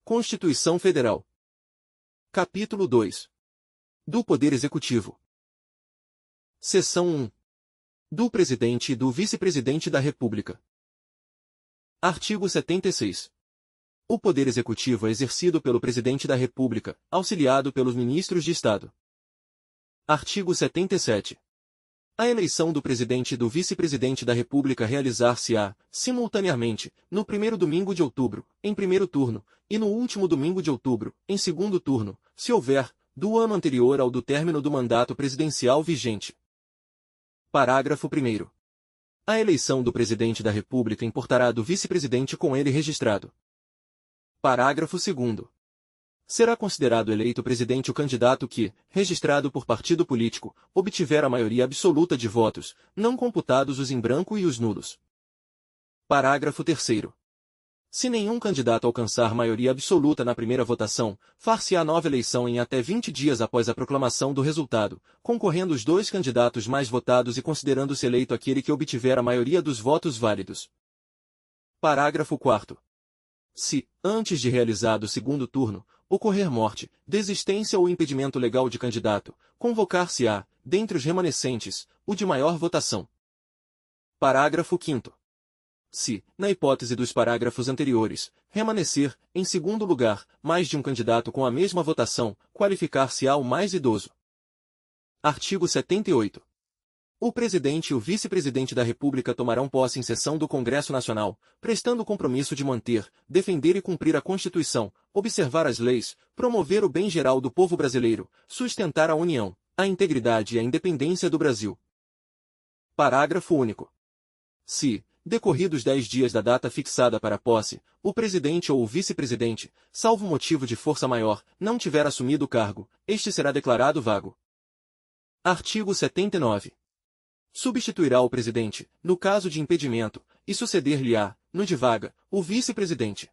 Constituição Federal. Capítulo 2. Do Poder Executivo. Seção 1. Do Presidente e do Vice-Presidente da República. Artigo 76. O Poder Executivo é exercido pelo Presidente da República, auxiliado pelos Ministros de Estado. Artigo 77. A eleição do Presidente e do Vice-Presidente da República realizar-se-á, simultaneamente, no primeiro domingo de outubro, em primeiro turno, e no último domingo de outubro, em segundo turno, se houver, do ano anterior ao do término do mandato presidencial vigente. Parágrafo 1º. A eleição do Presidente da República importará do Vice-Presidente com ele registrado. Parágrafo 2º. Será considerado eleito presidente o candidato que, registrado por partido político, obtiver a maioria absoluta de votos, não computados os em branco e os nulos. Parágrafo 3º. Se nenhum candidato alcançar maioria absoluta na primeira votação, far-se-á nova eleição em até 20 dias após a proclamação do resultado, concorrendo os dois candidatos mais votados e considerando-se eleito aquele que obtiver a maioria dos votos válidos. Parágrafo 4º. Se, antes de realizado o segundo turno, ocorrer morte, desistência ou impedimento legal de candidato, convocar-se-á, dentre os remanescentes, o de maior votação. Parágrafo 5º. Se, na hipótese dos parágrafos anteriores, remanescer, em segundo lugar, mais de um candidato com a mesma votação, qualificar-se-á o mais idoso. Artigo 78. O Presidente e o Vice-Presidente da República tomarão posse em sessão do Congresso Nacional, prestando o compromisso de manter, defender e cumprir a Constituição, observar as leis, promover o bem geral do povo brasileiro, sustentar a união, a integridade e a independência do Brasil. Parágrafo único. Se, decorridos 10 dias da data fixada para a posse, o Presidente ou o Vice-Presidente, salvo motivo de força maior, não tiver assumido o cargo, este será declarado vago. Artigo 79. Substituirá o Presidente, no caso de impedimento, e suceder-lhe-á, no de vaga, o Vice-Presidente.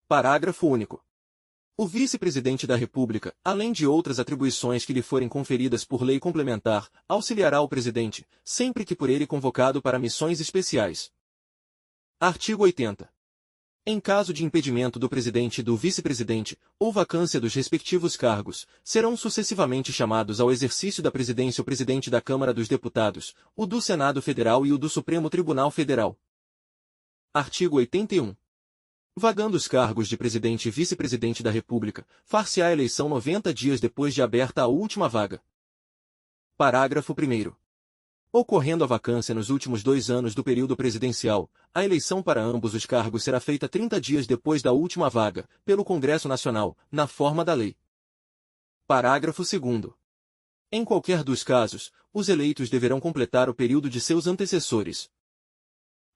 Parágrafo único. O Vice-Presidente da República, além de outras atribuições que lhe forem conferidas por lei complementar, auxiliará o Presidente, sempre que por ele convocado para missões especiais. Artigo 80. Em caso de impedimento do Presidente e do Vice-Presidente, ou vacância dos respectivos cargos, serão sucessivamente chamados ao exercício da presidência o Presidente da Câmara dos Deputados, o do Senado Federal e o do Supremo Tribunal Federal. Artigo 81. Vagando os cargos de Presidente e Vice-Presidente da República, far-se-á a eleição 90 dias depois de aberta a última vaga. Parágrafo 1º. Ocorrendo a vacância nos últimos 2 anos do período presidencial, a eleição para ambos os cargos será feita 30 dias depois da última vaga, pelo Congresso Nacional, na forma da lei. Parágrafo 2º. Em qualquer dos casos, os eleitos deverão completar o período de seus antecessores.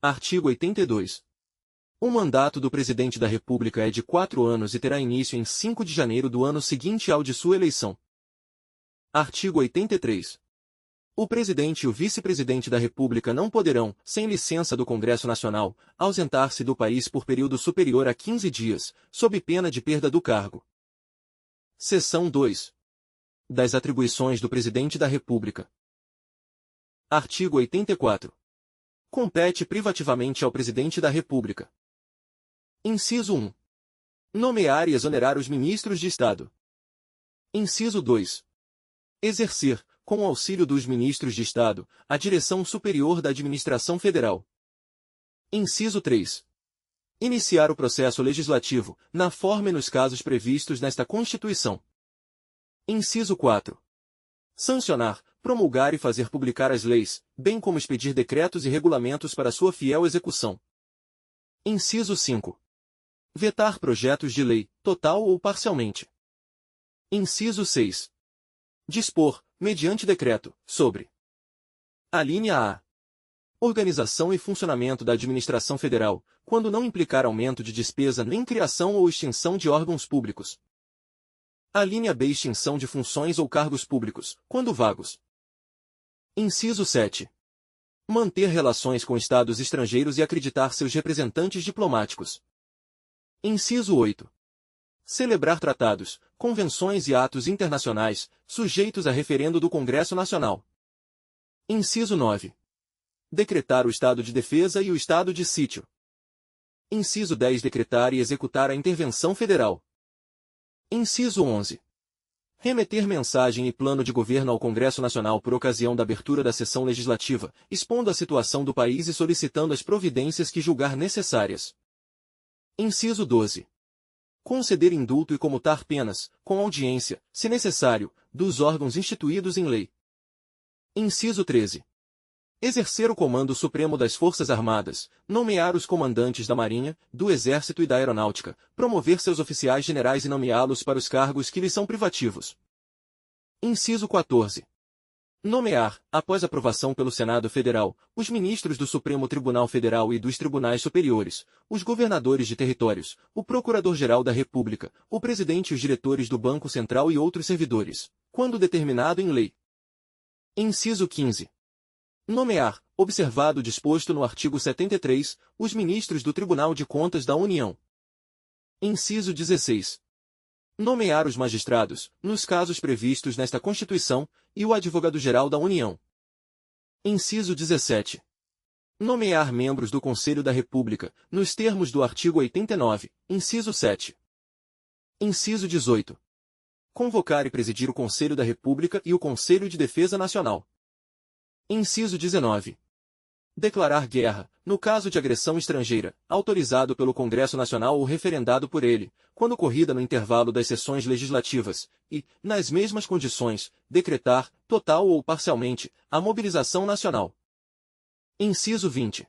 Artigo 82. O mandato do Presidente da República é de 4 anos e terá início em 5 de janeiro do ano seguinte ao de sua eleição. Artigo 83. O Presidente e o Vice-Presidente da República não poderão, sem licença do Congresso Nacional, ausentar-se do país por período superior a 15 dias, sob pena de perda do cargo. Seção 2. Das atribuições do Presidente da República. Artigo 84. Compete privativamente ao Presidente da República. Inciso 1. Nomear e exonerar os ministros de Estado. Inciso 2. Exercer, com o auxílio dos ministros de Estado, a direção superior da Administração Federal. Inciso 3. Iniciar o processo legislativo, na forma e nos casos previstos nesta Constituição. Inciso 4. Sancionar, promulgar e fazer publicar as leis, bem como expedir decretos e regulamentos para sua fiel execução. Inciso 5. Vetar projetos de lei, total ou parcialmente. Inciso 6. Dispor, mediante decreto, sobre a linha A. Organização e funcionamento da administração federal, quando não implicar aumento de despesa nem criação ou extinção de órgãos públicos. A linha B. Extinção de funções ou cargos públicos, quando vagos. Inciso 7. Manter relações com estados estrangeiros e acreditar seus representantes diplomáticos. Inciso 8. Celebrar tratados, convenções e atos internacionais, sujeitos a referendo do Congresso Nacional. Inciso 9. Decretar o estado de defesa e o estado de sítio. Inciso 10. Decretar e executar a intervenção federal. Inciso 11. Remeter mensagem e plano de governo ao Congresso Nacional por ocasião da abertura da sessão legislativa, expondo a situação do país e solicitando as providências que julgar necessárias. Inciso 12. Conceder indulto e comutar penas, com audiência, se necessário, dos órgãos instituídos em lei. Inciso 13. Exercer o comando supremo das Forças Armadas, nomear os comandantes da Marinha, do Exército e da Aeronáutica, promover seus oficiais generais e nomeá-los para os cargos que lhes são privativos. Inciso 14. Nomear, após aprovação pelo Senado Federal, os ministros do Supremo Tribunal Federal e dos Tribunais Superiores, os governadores de territórios, o Procurador-Geral da República, o presidente e os diretores do Banco Central e outros servidores, quando determinado em lei. Inciso 15. Nomear, observado o disposto no artigo 73, os ministros do Tribunal de Contas da União. Inciso 16. Nomear os magistrados, nos casos previstos nesta Constituição, e o Advogado-Geral da União. Inciso 17. Nomear membros do Conselho da República, nos termos do artigo 89, inciso 7. Inciso 18. Convocar e presidir o Conselho da República e o Conselho de Defesa Nacional. Inciso 19. Declarar guerra, no caso de agressão estrangeira, autorizado pelo Congresso Nacional ou referendado por ele, quando ocorrida no intervalo das sessões legislativas, e, nas mesmas condições, decretar, total ou parcialmente, a mobilização nacional. Inciso 20.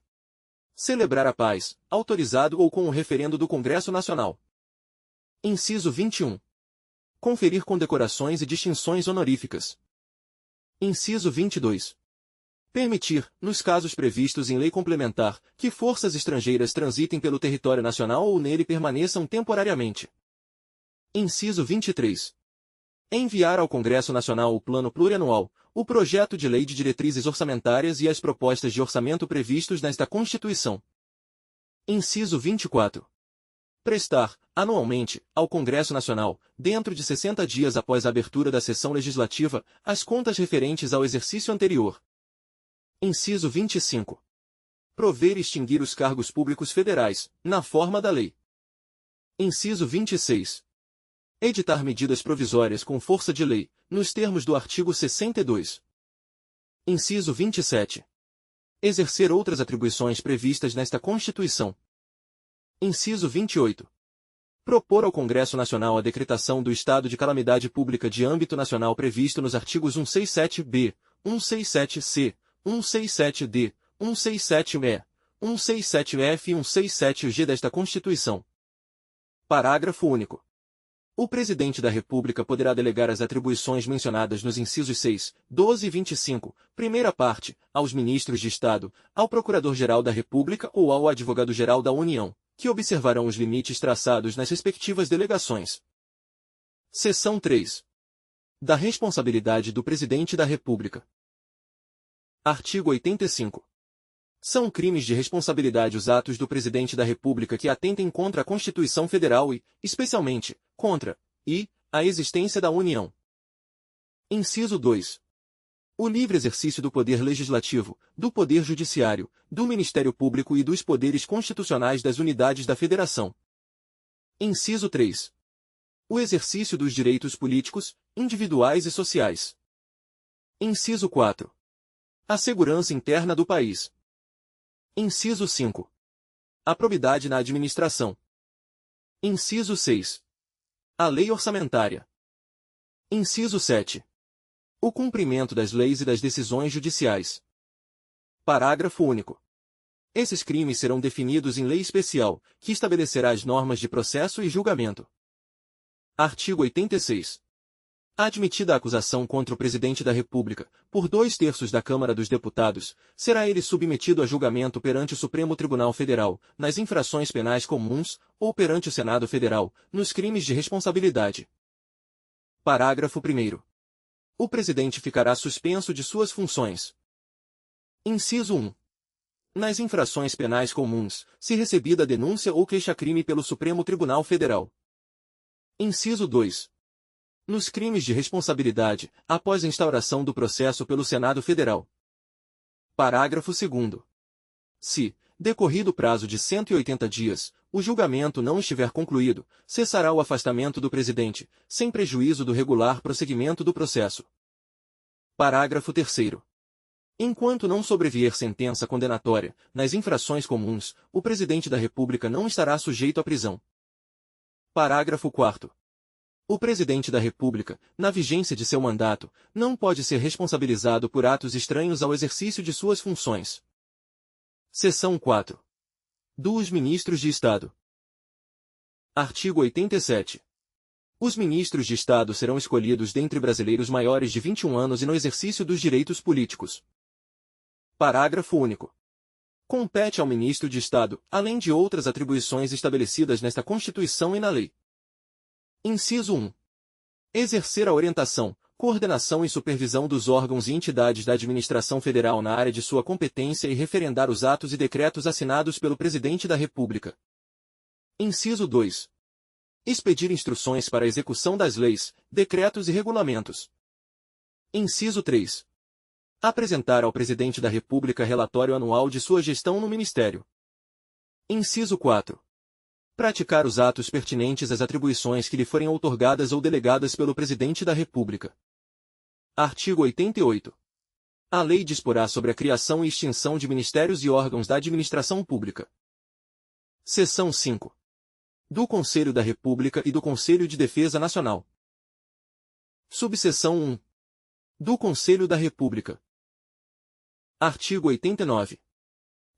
Celebrar a paz, autorizado ou com o referendo do Congresso Nacional. Inciso 21. Conferir condecorações e distinções honoríficas. Inciso 22. Permitir, nos casos previstos em lei complementar, que forças estrangeiras transitem pelo território nacional ou nele permaneçam temporariamente. Inciso 23. Enviar ao Congresso Nacional o Plano Plurianual, o projeto de lei de diretrizes orçamentárias e as propostas de orçamento previstos nesta Constituição. Inciso 24. Prestar, anualmente, ao Congresso Nacional, dentro de 60 dias após a abertura da sessão legislativa, as contas referentes ao exercício anterior. Inciso 25. Prover e extinguir os cargos públicos federais, na forma da lei. Inciso 26. Editar medidas provisórias com força de lei, nos termos do artigo 62. Inciso 27. Exercer outras atribuições previstas nesta Constituição. Inciso 28. Propor ao Congresso Nacional a decretação do estado de calamidade pública de âmbito nacional previsto nos artigos 167-B, 167-C, 167-D, 167-E, 167-F e 167-G desta Constituição. Parágrafo único. O Presidente da República poderá delegar as atribuições mencionadas nos incisos 6, 12 e 25, primeira parte, aos ministros de Estado, ao Procurador-Geral da República ou ao Advogado-Geral da União, que observarão os limites traçados nas respectivas delegações. Seção 3. Da responsabilidade do Presidente da República. Artigo 85. São crimes de responsabilidade os atos do Presidente da República que atentem contra a Constituição Federal e, especialmente, contra a existência da União. Inciso 2. O livre exercício do poder legislativo, do poder judiciário, do Ministério Público e dos poderes constitucionais das unidades da Federação. Inciso 3. O exercício dos direitos políticos, individuais e sociais. Inciso 4. A segurança interna do país. Inciso 5. A probidade na administração. Inciso 6. A lei orçamentária. Inciso 7. O cumprimento das leis e das decisões judiciais. Parágrafo único. Esses crimes serão definidos em lei especial, que estabelecerá as normas de processo e julgamento. Artigo 86. Admitida a acusação contra o Presidente da República, por 2/3 da Câmara dos Deputados, será ele submetido a julgamento perante o Supremo Tribunal Federal, nas infrações penais comuns, ou perante o Senado Federal, nos crimes de responsabilidade. Parágrafo 1º. O Presidente ficará suspenso de suas funções. Inciso 1. Nas infrações penais comuns, se recebida denúncia ou queixa-crime pelo Supremo Tribunal Federal. Inciso 2. Nos crimes de responsabilidade, após a instauração do processo pelo Senado Federal. Parágrafo 2º. Se, decorrido o prazo de 180 dias, o julgamento não estiver concluído, cessará o afastamento do presidente, sem prejuízo do regular prosseguimento do processo. Parágrafo 3º. Enquanto não sobrevier sentença condenatória, nas infrações comuns, o presidente da República não estará sujeito à prisão. Parágrafo 4º. O presidente da República, na vigência de seu mandato, não pode ser responsabilizado por atos estranhos ao exercício de suas funções. Seção 4. Dos ministros de Estado. Artigo 87. Os ministros de Estado serão escolhidos dentre brasileiros maiores de 21 anos e no exercício dos direitos políticos. Parágrafo único. Compete ao ministro de Estado, além de outras atribuições estabelecidas nesta Constituição e na lei. Inciso 1. Exercer a orientação, coordenação e supervisão dos órgãos e entidades da administração federal na área de sua competência e referendar os atos e decretos assinados pelo Presidente da República. Inciso 2. Expedir instruções para a execução das leis, decretos e regulamentos. Inciso 3. Apresentar ao Presidente da República relatório anual de sua gestão no Ministério. Inciso 4. Praticar os atos pertinentes às atribuições que lhe forem outorgadas ou delegadas pelo Presidente da República. Artigo 88. A lei disporá sobre a criação e extinção de ministérios e órgãos da administração pública. Seção 5. Do Conselho da República e do Conselho de Defesa Nacional. Subseção 1. Do Conselho da República. Artigo 89.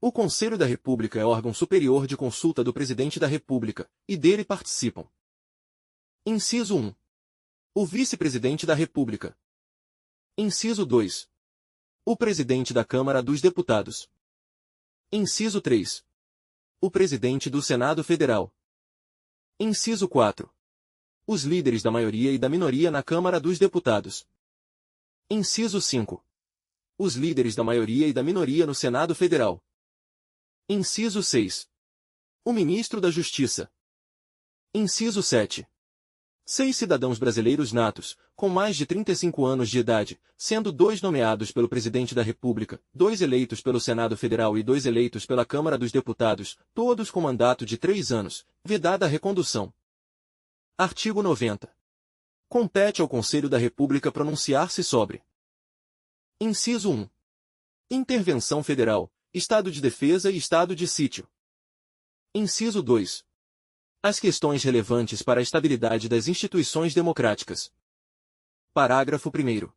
O Conselho da República é órgão superior de consulta do Presidente da República, e dele participam. Inciso 1. O Vice-Presidente da República. Inciso 2. O Presidente da Câmara dos Deputados. Inciso 3. O Presidente do Senado Federal. Inciso 4. Os líderes da maioria e da minoria na Câmara dos Deputados. Inciso 5. Os líderes da maioria e da minoria no Senado Federal. Inciso 6. O Ministro da Justiça. Inciso 7. 6 cidadãos brasileiros natos, com mais de 35 anos de idade, sendo 2 nomeados pelo Presidente da República, 2 eleitos pelo Senado Federal e 2 eleitos pela Câmara dos Deputados, todos com mandato de 3 anos, vedada a recondução. Artigo 90. Compete ao Conselho da República pronunciar-se sobre: Inciso 1. Intervenção federal, Estado de defesa e Estado de sítio. Inciso 2. As questões relevantes para a estabilidade das instituições democráticas. Parágrafo 1º.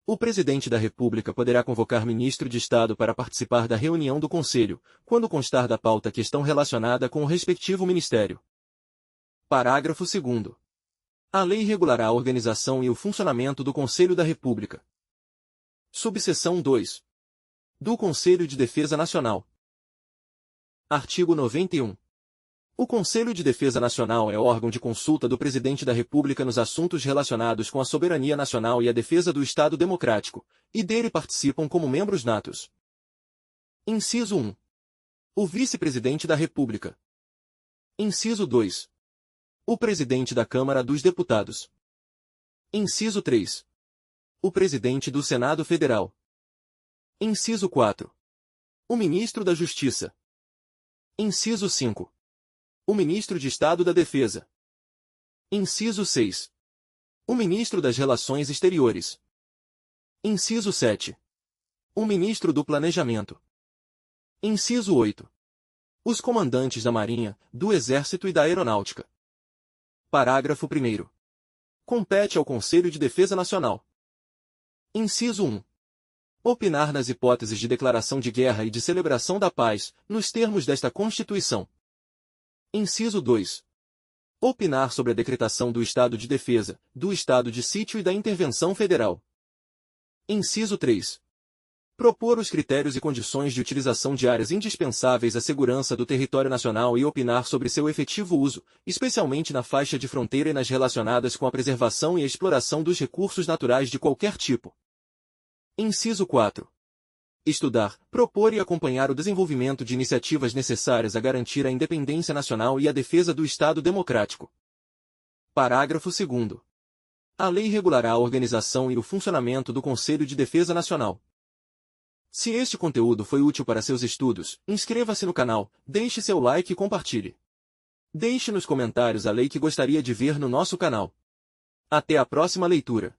O Presidente da República poderá convocar ministro de Estado para participar da reunião do Conselho, quando constar da pauta questão relacionada com o respectivo ministério. Parágrafo 2º. A lei regulará a organização e o funcionamento do Conselho da República. Subseção 2. Do Conselho de Defesa Nacional. Artigo 91. O Conselho de Defesa Nacional é órgão de consulta do Presidente da República nos assuntos relacionados com a soberania nacional e a defesa do Estado Democrático, e dele participam como membros natos. Inciso 1. O Vice-Presidente da República. Inciso 2. O Presidente da Câmara dos Deputados. Inciso 3. O Presidente do Senado Federal. Inciso 4. O Ministro da Justiça. Inciso 5. O Ministro de Estado da Defesa. Inciso 6. O Ministro das Relações Exteriores. Inciso 7. O Ministro do Planejamento. Inciso 8. Os comandantes da Marinha, do Exército e da Aeronáutica. Parágrafo 1º. Compete ao Conselho de Defesa Nacional. Inciso 1. Opinar nas hipóteses de declaração de guerra e de celebração da paz, nos termos desta Constituição. Inciso 2. Opinar sobre a decretação do estado de defesa, do estado de sítio e da intervenção federal. Inciso 3. Propor os critérios e condições de utilização de áreas indispensáveis à segurança do território nacional e opinar sobre seu efetivo uso, especialmente na faixa de fronteira e nas relacionadas com a preservação e a exploração dos recursos naturais de qualquer tipo. Inciso 4. Estudar, propor e acompanhar o desenvolvimento de iniciativas necessárias a garantir a independência nacional e a defesa do Estado Democrático. Parágrafo 2º. A lei regulará a organização e o funcionamento do Conselho de Defesa Nacional. Se este conteúdo foi útil para seus estudos, inscreva-se no canal, deixe seu like e compartilhe. Deixe nos comentários a lei que gostaria de ver no nosso canal. Até a próxima leitura.